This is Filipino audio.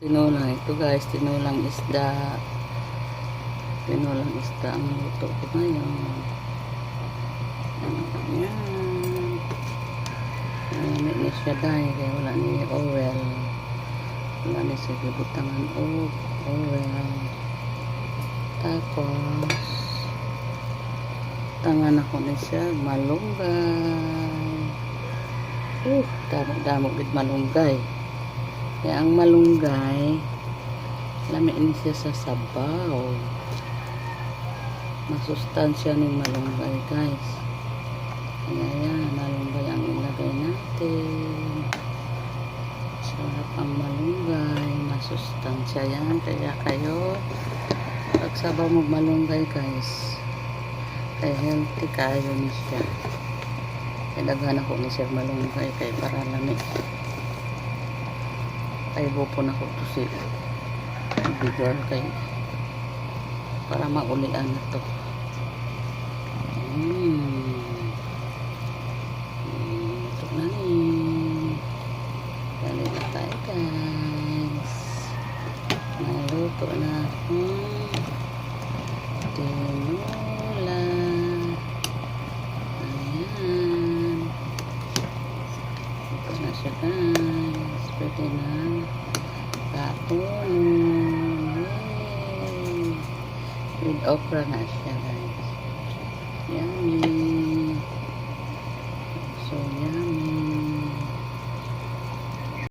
Tinulang ito guys, tinulang isda. Tinulang isda ang luto ko ngayon. Ayan. Ayan ni siya dahil kaya wala ni oil. Wala ni siya gibutangan o oil. Tapos tangan ako ni siya malunggay. Damo gid malunggay. Kaya ang malunggay, lami ni siya sa sabaw. Masustansya ng malunggay guys. Kaya yan, malunggay ang ilagay natin. Sarap ang malunggay, masustansya yan. Kaya kayo, pagsabaw mo malunggay guys, kaya healthy kayo ni siya. Kaya daghan ako ni siya malunggay, kaya para lamig. Ay bupon ako to si bigol kay para maulian na to. Ito na ni dali na tayo guys, naluto na akong tinola. Ayan, ito na siya guys, pwede na katunon. With okra na siya guys. Yummy.